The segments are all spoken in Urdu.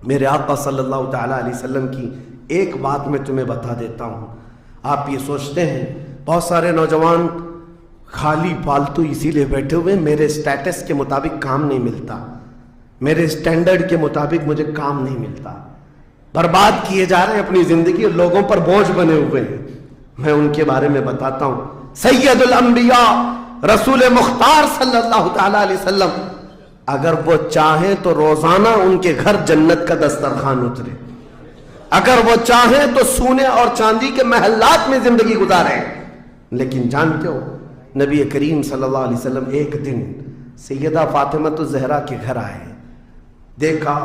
میرے آقا صلی اللہ تعالیٰ علیہ وسلم کی ایک بات میں تمہیں بتا دیتا ہوں. آپ یہ سوچتے ہیں بہت سارے نوجوان خالی فالتو اسی لیے بیٹھے ہوئے میرے سٹیٹس کے مطابق کام نہیں ملتا, میرے سٹینڈرڈ کے مطابق مجھے کام نہیں ملتا, برباد کیے جا رہے ہیں اپنی زندگی اور لوگوں پر بوجھ بنے ہوئے ہیں. میں ان کے بارے میں بتاتا ہوں. سید الانبیاء رسول مختار صلی اللہ تعالیٰ علیہ وسلم اگر وہ چاہیں تو روزانہ ان کے گھر جنت کا دسترخوان اترے, اگر وہ چاہیں تو سونے اور چاندی کے محلات میں زندگی گزاریں. لیکن جانتے ہو نبی کریم صلی اللہ علیہ وسلم ایک دن سیدہ فاطمہ الزہرا کے گھر آئے, دیکھا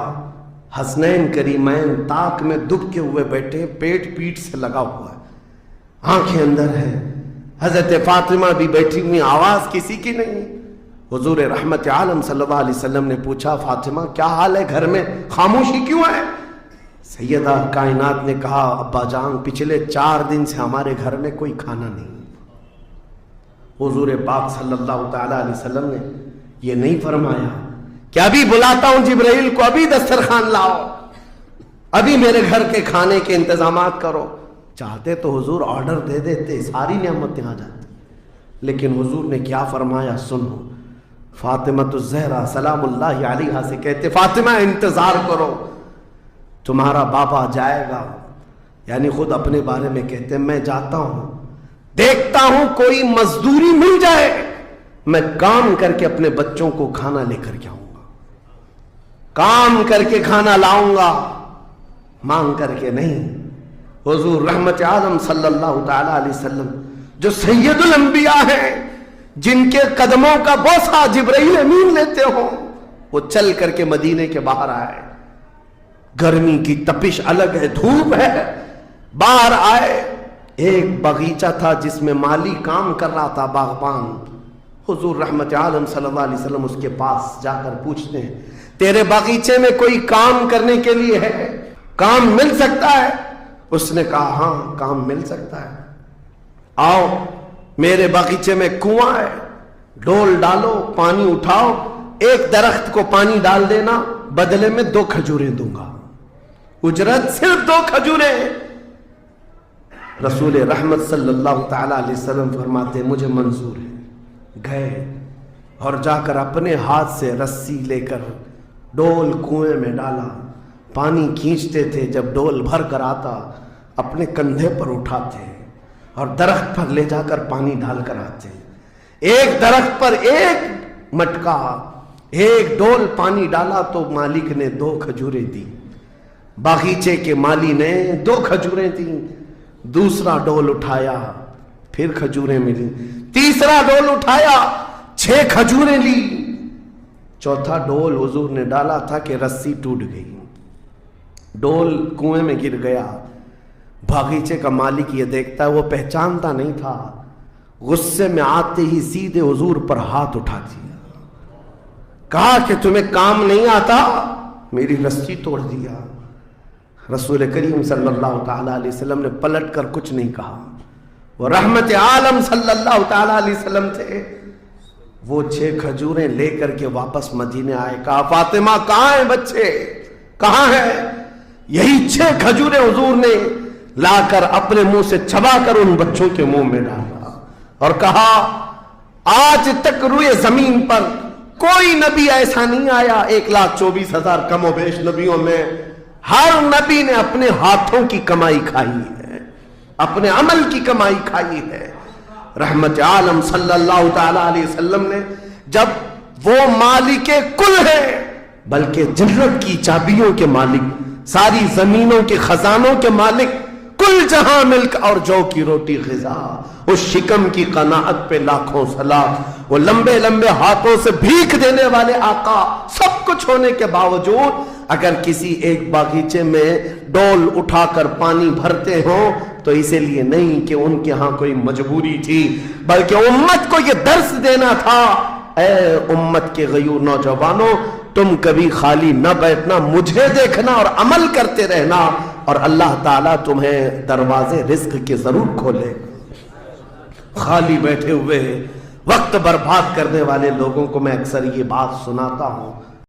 حسنین کریمین تاک میں دبکے ہوئے بیٹھے, پیٹ پیٹ سے لگا ہوا ہے, آنکھیں اندر ہے. حضرت فاطمہ بھی بیٹھی ہوئی, آواز کسی کی نہیں. حضور رحمت عالم صلی اللہ علیہ وسلم نے پوچھا فاطمہ کیا حال ہے, گھر میں خاموشی کیوں ہے؟ سیدہ کائنات نے کہا ابا جان پچھلے 4 دن سے ہمارے گھر میں کوئی کھانا نہیں. حضور پاک صلی اللہ تعالیٰ علیہ وسلم نے یہ نہیں فرمایا کہ ابھی بلاتا ہوں جبرائیل کو, ابھی دسترخوان لاؤ, ابھی میرے گھر کے کھانے کے انتظامات کرو. چاہتے تو حضور آرڈر دے دیتے, ساری نعمتیں آ جاتی. لیکن حضور نے کیا فرمایا سنو. فاطمہ الزہرا سلام اللہ علیہا سے کہتے فاطمہ انتظار کرو, تمہارا بابا جائے گا. یعنی خود اپنے بارے میں کہتے میں جاتا ہوں, دیکھتا ہوں کوئی مزدوری مل جائے, میں کام کر کے اپنے بچوں کو کھانا لے کر کے آؤں گا, کام کر کے کھانا لاؤں گا, مانگ کر کے نہیں. حضور رحمت عالم صلی اللہ تعالیٰ علیہ وسلم جو سید الانبیاء ہیں, جن کے قدموں کا بوسہ جبرائیل امین لیتے ہوں, وہ چل کر کے مدینے کے باہر آئے. گرمی کی تپش الگ ہے, دھوپ ہے, باہر آئے. ایک باغیچہ تھا جس میں مالی کام کر رہا تھا, باغبان. حضور رحمت عالم صلی اللہ علیہ وسلم اس کے پاس جا کر پوچھتے ہیں تیرے باغیچے میں کوئی کام کرنے کے لیے ہے, کام مل سکتا ہے؟ اس نے کہا ہاں کام مل سکتا ہے, آؤ میرے باغیچے میں کنواں ہے, ڈول ڈالو, پانی اٹھاؤ, ایک درخت کو پانی ڈال دینا, بدلے میں 2 کھجوریں دوں گا, اجرت صرف 2 کھجوریں. رسول رحمت صلی اللہ تعالیٰ علیہ وسلم فرماتے مجھے منظور ہے. گئے اور جا کر اپنے ہاتھ سے رسی لے کر ڈول کنویں میں ڈالا, پانی کھینچتے تھے, جب ڈول بھر کر آتا اپنے کندھے پر اٹھاتے اور درخت پر لے جا کر پانی ڈال کر آتے. ایک درخت پر ایک مٹکا, ایک ڈول پانی ڈالا تو مالک نے 2 کھجوریں دی, باغیچے کے مالی نے 2 کھجوریں دی. دوسرا ڈول اٹھایا, پھر کھجوریں ملی. تیسرا ڈول اٹھایا, 6 کھجوریں لی. چوتھا ڈول حضور نے ڈالا تھا کہ رسی ٹوٹ گئی, ڈول کنویں میں گر گیا. باغیچے کا مالک یہ دیکھتا ہے, وہ پہچانتا نہیں تھا, غصے میں آتے ہی سیدھے حضور پر ہاتھ اٹھا دیا, کہا کہ تمہیں کام نہیں آتا, میری رسی توڑ دیا. رسول کریم صلی اللہ تعالیٰ علیہ وسلم نے پلٹ کر کچھ نہیں کہا. وہ رحمت عالم صلی اللہ تعالیٰ علیہ وسلم تھے. وہ 6 کھجوریں لے کر کے واپس مدینے آئے. کہا فاطمہ کہاں ہیں بچے, کہاں ہیں؟ یہی 6 کھجوریں حضور نے لا کر اپنے منہ سے چبا کر ان بچوں کے منہ میں ڈالا اور کہا آج تک روئے زمین پر کوئی نبی ایسا نہیں آیا, 1,24,000 کم و بیش نبیوں میں ہر نبی نے اپنے ہاتھوں کی کمائی کھائی ہے, اپنے عمل کی کمائی کھائی ہے. رحمت عالم صلی اللہ تعالیٰ علیہ وسلم نے جب وہ مالک کل ہے, بلکہ جنت کی چابیوں کے مالک, ساری زمینوں کے خزانوں کے مالک, کل جہاں ملک اور جو کی روٹی غذا, اس شکم کی قناعت پہ لاکھوں سلام. وہ لمبے لمبے ہاتھوں سے بھیک دینے والے آقا, سب کچھ ہونے کے باوجود اگر کسی ایک باغیچے میں ڈول اٹھا کر پانی بھرتے ہوں تو اسی لیے نہیں کہ ان کے ہاں کوئی مجبوری تھی, بلکہ امت کو یہ درس دینا تھا, اے امت کے غیور نوجوانوں, تم کبھی خالی نہ بیٹھنا, مجھے دیکھنا اور عمل کرتے رہنا, اور اللہ تعالیٰ تمہیں دروازے رزق کے ضرور کھولے. خالی بیٹھے ہوئے وقت برباد کرنے والے لوگوں کو میں اکثر یہ بات سناتا ہوں,